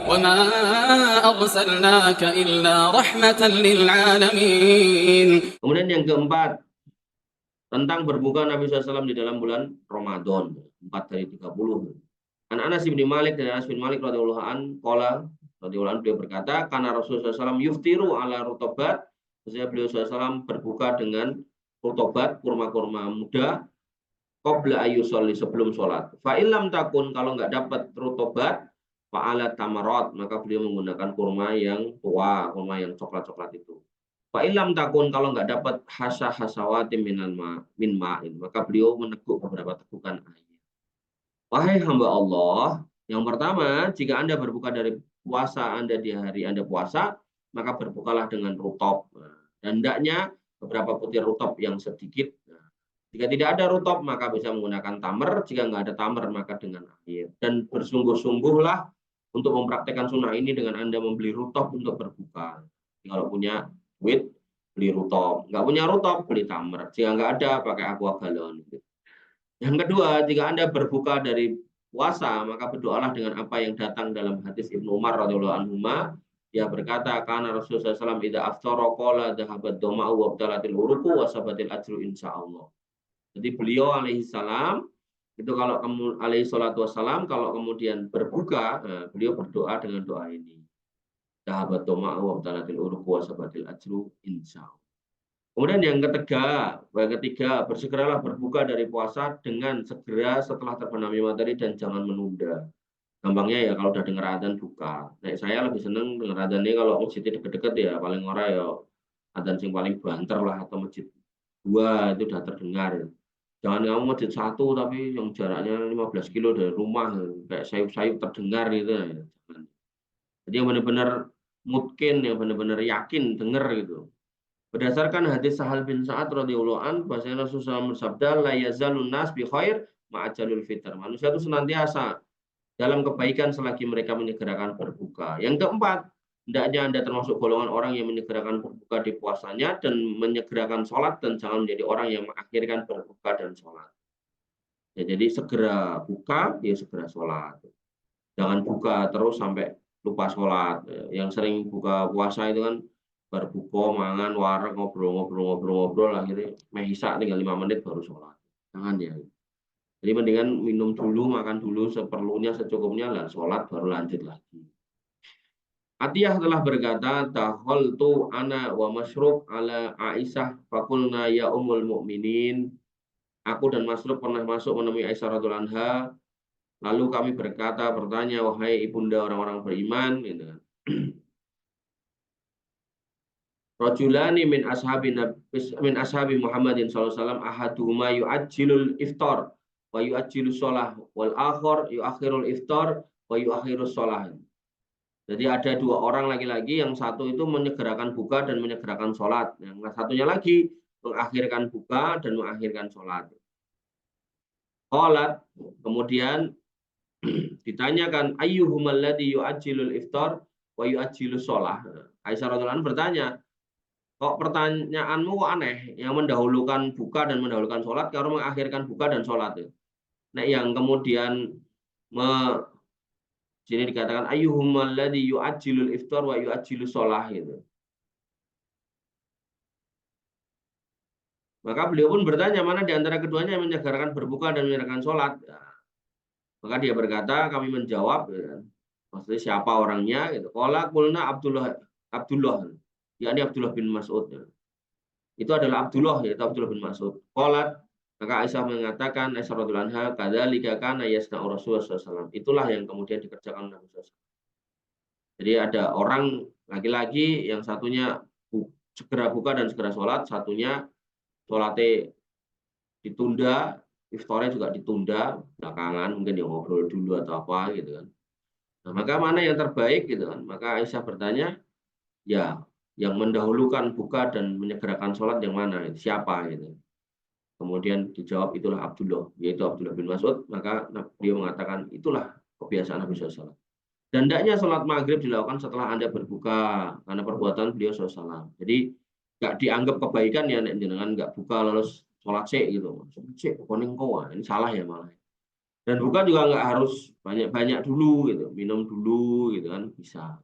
وما أرسلناك إلا رحمة للعالمين. Kemudian yang keempat, tentang berbuka Nabi SAW di dalam bulan Ramadan, 4 dari 30. Anas bin Malik dari Anas bin Malik radhiyallahu an qala radhiyallahu an, beliau berkata, karena Rasulullah SAW yuftiru ala rutobat, maksudnya beliau SAW berbuka dengan rutobat, kurma-kurma muda, qabla ayyusolli, sebelum sholat. Fa illam takun, kalau nggak dapat rutobat, fa'ala tamarot, maka beliau menggunakan kurma yang tua, kurma yang coklat-coklat itu. Fa illam takun, kalau nggak dapat hasawati min ma'in, maka beliau meneguk beberapa tegukan air. Wahai hamba Allah, yang pertama, jika Anda berbuka dari puasa Anda di hari Anda puasa, maka berbukalah dengan rutop. Dan hendaknya beberapa butir rutop yang sedikit. Jika tidak ada rutop, maka bisa menggunakan tamer. Jika nggak ada tamer, maka dengan air. Dan bersungguh-sungguhlah untuk mempraktekkan sunnah ini dengan Anda membeli rutop untuk berbuka. Kalau punya duit, beli rutop. Nggak punya rutop, beli tamer. Jika nggak ada, pakai aqua galon. Yang kedua, jika Anda berbuka dari puasa, maka berdoalah dengan apa yang datang dalam hadis Ibnu Umar radhiyallahu anhu. Dia berkata, karena Rasulullah SAW idza aftara qala dhahabat doma'u wa abtalatil uruqu wa sabatil ajru insyaallah. Jadi beliau alaihi salam itu kalau alaihi salatu wassalam kalau kemudian berbuka, beliau berdoa dengan doa ini. Dhahabat doma'u wa abtalatil uruqu wa sabatil ajru insyaallah. Kemudian yang ketiga, bersegeralah berbuka dari puasa dengan segera setelah terbenami matahari dan jangan menunda. Gampangnya ya kalau udah dengar adzan buka. Nah, saya lebih seneng dengar adzan ini kalau masjidnya deket-deket ya, paling ora ya adzan sing paling banter lah, atau masjid 2 itu udah terdengar. Jangan kamu masjid 1 tapi yang jaraknya 15 kilo dari rumah, kayak sayup-sayup terdengar gitu ya. Jadi yang benar-benar mungkin, yang benar-benar yakin dengar gitu. Berdasarkan hadis Sahal bin Sa'ad radhiyallahu an, bahwasanya Rasulullah SAW bersabda, la yazalun nas bi khair ma'ajalul fitr. Manusia itu senantiasa dalam kebaikan selagi mereka menyegerakan berbuka. Yang keempat, hendaknya Anda termasuk golongan orang yang menyegerakan berbuka di puasanya dan menyegerakan sholat, dan jangan menjadi orang yang mengakhirkan berbuka dan sholat. Ya, jadi segera buka, ya segera sholat. Jangan buka terus sampai lupa sholat. Yang sering buka puasa itu kan berbuka, mangan, wareg, ngobrol, akhirnya mehisa tinggal 5 menit baru sholat. Jangan ya. Jadi mendingan minum dulu, makan dulu seperlunya, secukupnya, lah sholat baru lanjut lagi. Atiyah telah berkata, tu ana wa masyruk ala Aisyah fakulna ya ummul mukminin. Aku dan Masruk pernah masuk menemui Aisyah radhiyallahu anha. Lalu kami bertanya, wahai ibunda orang-orang beriman, gitu. Rajulani min ashabi Muhammadin sallallahu alaihi wasallam ahaduhuma yu'ajjilul iftar wa yu'ajjilus shalah wal akhar yu'akhirul iftar wa yu'akhirus shalah. Jadi ada 2 orang laki-laki, yang satu itu menyegerakan buka dan menyegerakan sholat, yang satunya lagi mengakhirkan buka dan mengakhirkan sholat. Qalat, kemudian ditanyakan ayyuhumal ladzi yu'ajjilul iftar wa yu'ajjilus shalah. Aisyah radhiyallahu anha bertanya, kok pertanyaanmu kok aneh, yang mendahulukan buka dan mendahulukan sholat, kalau mengakhirkan buka dan sholat. Nah, yang kemudian sini dikatakan ayyuhumal ladzi yu'ajjilul iftar wa yu'ajjilus shalah gitu. Maka beliau pun bertanya, mana di antara keduanya yang menyegerakan berbuka dan menyegerakan sholat. Nah, maka dia berkata, kami menjawab, ya, maksudnya siapa orangnya gitu. Qala qulna Abdullah, yakni Abdullah bin Mas'ud. Ya. Itu adalah Abdullah, yaitu Abdullah bin Mas'ud. Qalat, maka Aisyah mengatakan, Aisyah radhiyallahu anha, kadzalika kana yasna'u Rasulullah SAW. Itulah yang kemudian dikerjakan Nabi SAW. Jadi ada orang laki-laki yang satunya segera buka dan segera sholat, satunya sholatnya ditunda, iftarnya juga ditunda belakangan, mungkin dia ngobrol dulu atau apa gitu kan. Nah, maka mana yang terbaik gitu kan? Maka Aisyah bertanya, ya yang mendahulukan buka dan menyegerakan sholat yang mana? Siapa gitu. Kemudian dijawab itulah Abdullah, yaitu Abdullah bin Mas'ud. Maka dia mengatakan itulah kebiasaan Nabi SAW. Dan hendaknya sholat maghrib dilakukan setelah Anda berbuka, karena perbuatan beliau SAW. Jadi nggak dianggap kebaikan ya, jangan nggak buka lalu sholat sik gitu. Sik, kuning kau, ini salah ya malah. Dan buka juga nggak harus banyak-banyak dulu gitu, minum dulu gitu kan bisa.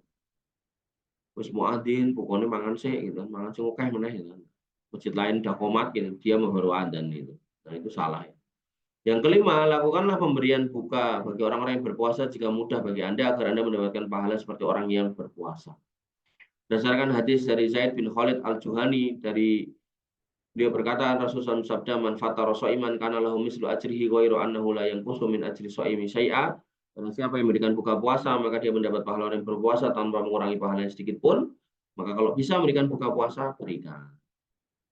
Terus muadzin pokoknya mangan sih gitu kan, mangan sing akeh meneh gitu kan. Masjid lain udah komat gitu, dia mau baru adzan gitu. Nah, itu salah ya. Yang kelima, lakukanlah pemberian buka bagi orang-orang yang berpuasa jika mudah bagi Anda agar Anda mendapatkan pahala seperti orang yang berpuasa. Berdasarkan hadis dari Zaid bin Khalid Al-Juhani dari dia berkata Rasulullah sabda man fatara shaiman kana lahu mislu ajrihi ghairu annahu la yanqusu min ajri shaimi syai'a. Karena siapa yang memberikan buka puasa maka dia mendapat pahala orang yang berpuasa tanpa mengurangi pahala yang sedikit pun. Maka kalau bisa memberikan buka puasa berikan.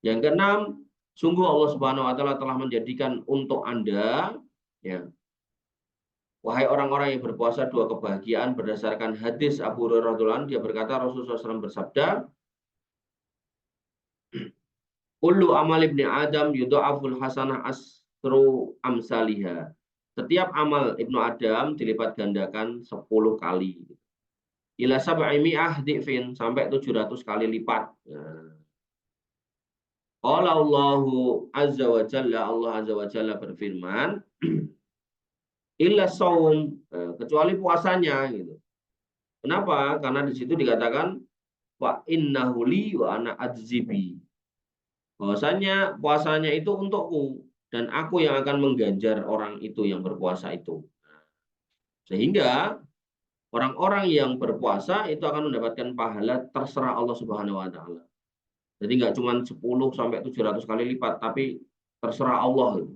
Yang keenam, sungguh Allah Subhanahu wa taala telah menjadikan untuk Anda ya wahai orang-orang yang berpuasa dua kebahagiaan berdasarkan hadis Abu Hurairah radhiyallahu anhu dia berkata Rasulullah SAW bersabda kullu amal ibni Adam yudha'aful hasanah asru amsaliha. Setiap amal Ibnu Adam dilipat gandakan 10 kali. Ila sab'i mi'ah di'fin sampai 700 kali lipat. Qala Allahu azza wa jalla Allah azza wa jalla berfirman illa shaum kecuali puasanya gitu. Kenapa? Karena di situ dikatakan wa innahu li wa ana ajzibi. Bahwasanya puasanya itu untukku dan aku yang akan mengganjar orang itu yang berpuasa itu. Sehingga orang-orang yang berpuasa itu akan mendapatkan pahala terserah Allah Subhanahu wa taala. Jadi nggak cuma 10 sampai 700 kali lipat, tapi terserah Allah.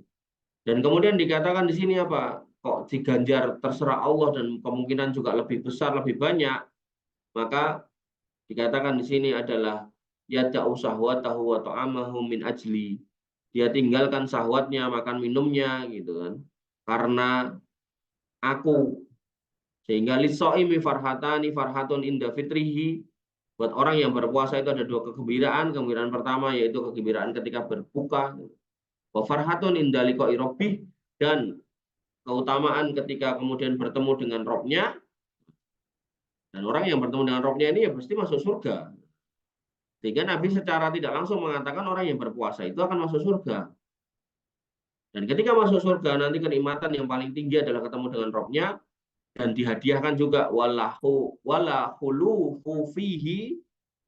Dan kemudian dikatakan di sini apa? Kok diganjar terserah Allah dan kemungkinan juga lebih besar, lebih banyak, maka dikatakan di sini adalah yada'u sahwatahu wa ta'amahu min ajli. Dia tinggalkan syahwatnya, makan minumnya gitu kan. Karena aku. Sehingga lisoimi farhatani farhatun inda fitrihi. Buat orang yang berpuasa itu ada dua kegembiraan. Kegembiraan pertama yaitu kegembiraan ketika berbuka. Wa farhatun inda liqa'i rabbih, dan keutamaan ketika kemudian bertemu dengan Robnya. Dan orang yang bertemu dengan Robnya ini ya pasti masuk surga. Sehingga Nabi secara tidak langsung mengatakan orang yang berpuasa itu akan masuk surga. Dan ketika masuk surga nanti kenikmatan yang paling tinggi adalah ketemu dengan Robnya. Dan dihadiahkan juga walahulu fihi,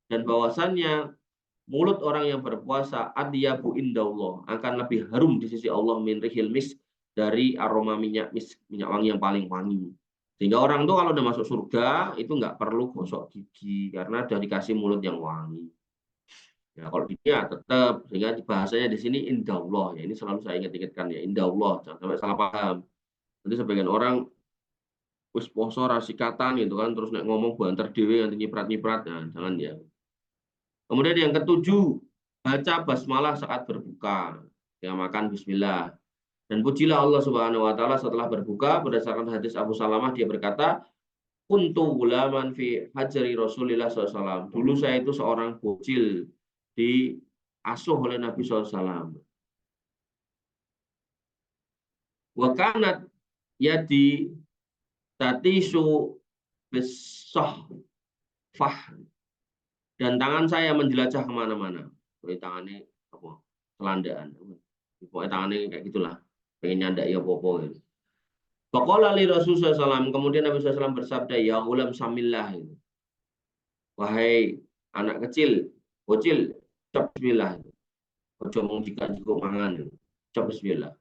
dan bahwasannya mulut orang yang berpuasa adyabu indallah akan lebih harum di sisi Allah min rihil misk, dari aroma minyak misk, minyak wangi yang paling wangi. Sehingga orang tuh kalau udah masuk surga itu nggak perlu gosok gigi karena udah dikasih mulut yang wangi. Ya kalau di dunia tetap, sehingga bahasanya di sini indallah ya, ini selalu saya ingat-ingatkan ya, indallah, jangan sampai salah paham. Nanti sebagian orang wis poso ra sikatan gitu kan terus nek ngomong banter dhewe nganti nyiprat-nyiprat, nah jangan ya. Kemudian yang ketujuh, baca basmalah saat berbuka, yang makan bismillah. Dan pujilah Allah Subhanahu wa taala setelah berbuka. Berdasarkan hadis Abu Salamah dia berkata, "Kuntu gulaman fi hajri Rasulillah SAW." Dulu saya itu seorang bocil di asuh oleh Nabi SAW. Wa kanat yadi tatisu besoh fah, dan tangan saya menjelajah kemana-mana. Jadi tangannya apa? Kelandaan. Pokoknya tangannya kayak gitulah. Pengen nyandak ya popo gitu. Faqala li Rasulullah SAW, kemudian Nabi SAW bersabda, ya ulam samillah. Wahai anak kecil, bocil, ucap bismillah. Ojo mengjika cukup mangan. Ucap bismillah.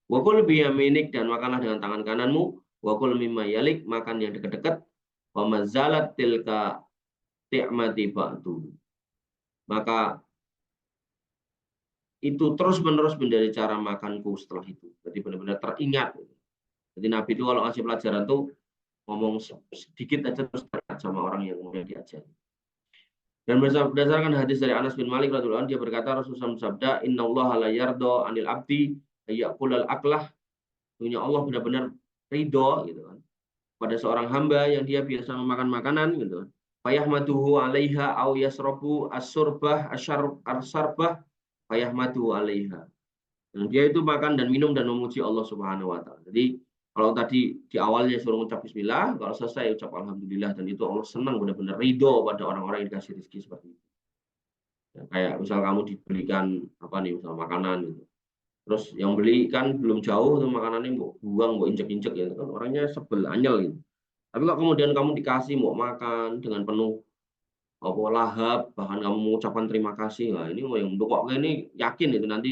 Wa kul biyaminik, dan makanlah dengan tangan kananmu. Wa kul mimma yalik, makan yang dekat-dekat. Wa mazalat tilka ti'mati ba'du. Maka itu terus-menerus menjadi cara makanku setelah itu. Jadi benar-benar teringat. Jadi Nabi itu kalau ngasih pelajaran tuh ngomong sedikit aja terus teringat sama orang yang kemudian diajari. Dan berdasarkan hadis dari Anas bin Malik radhiyallahu anhu dia berkata Rasulullah bersabda, "Innallaha la yarda 'anil 'abdi ayyaqulal aklah." Sesungguhnya Allah benar-benar ridho gitu kan pada seorang hamba yang dia biasa memakan makanan gitu kan. Fayahmaduhu 'alaiha aw yasrabu as-surbah asyarbah fayahmaduhu 'alaiha. Dan dia itu makan dan minum dan memuji Allah Subhanahu wa taala. Jadi kalau tadi di awalnya suruh ucap bismillah, kalau selesai ucap alhamdulillah, dan itu Allah senang benar-benar ridho pada orang-orang yang dikasih rezeki seperti itu. Ya, kayak misal kamu diberikan apa nih, misal makanan gitu. Terus yang beli kan belum jauh tuh makanannya mau buang, mau injek-injek ya kan orangnya sebel anyel gitu. Tapi kalau kemudian kamu dikasih mau makan dengan penuh apa lahap, bahkan kamu mengucapkan terima kasih, nah ini yang nukok ini yakin itu nanti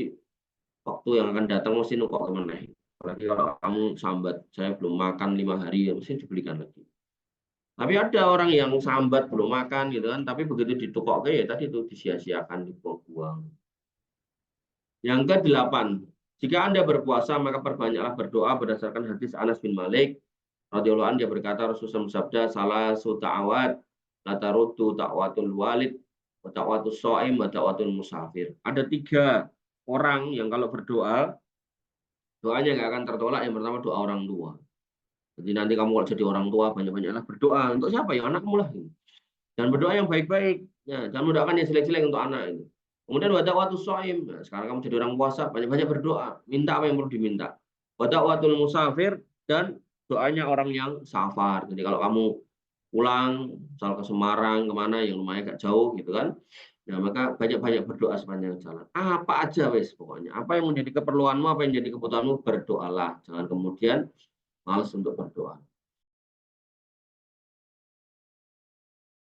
waktu yang akan datang mesti nukok kemana. Apalagi kalau kamu sambat, saya belum makan 5 hari, ya mesti dibelikan lagi. Tapi ada orang yang sambat belum makan gitu kan, tapi begitu ditukok ya tadi itu disia-siakan, dibuang-buang. Yang ke-8, jika Anda berpuasa maka perbanyaklah berdoa berdasarkan hadis Anas bin Malik radhiyallahu anhu, dia berkata Rasulullah bersabda salah ta'awat la taruddu ta'watul walid wa ta'watus shaim wa ta'watul musafir. Ada 3 orang yang kalau berdoa doanya nggak akan tertolak. Yang pertama doa orang tua. Jadi nanti kamu kalau jadi orang tua banyak-banyaklah berdoa untuk siapa ya anakmu lah. Dan berdoa yang baik-baik. Ya, jangan mendoakan yang jelek-jelek untuk anak itu. Kemudian waktu shaim. Nah, sekarang kamu jadi orang puasa, banyak-banyak berdoa. Minta apa yang perlu diminta. Watul musafir, dan doanya orang yang safar. Jadi kalau kamu pulang, misal ke Semarang, kemana yang lumayan agak jauh gitu kan. Ya, maka banyak-banyak berdoa sepanjang jalan. Apa aja wes pokoknya. Apa yang menjadi keperluanmu, apa yang menjadi kebutuhanmu, berdoalah. Jangan kemudian malas untuk berdoa.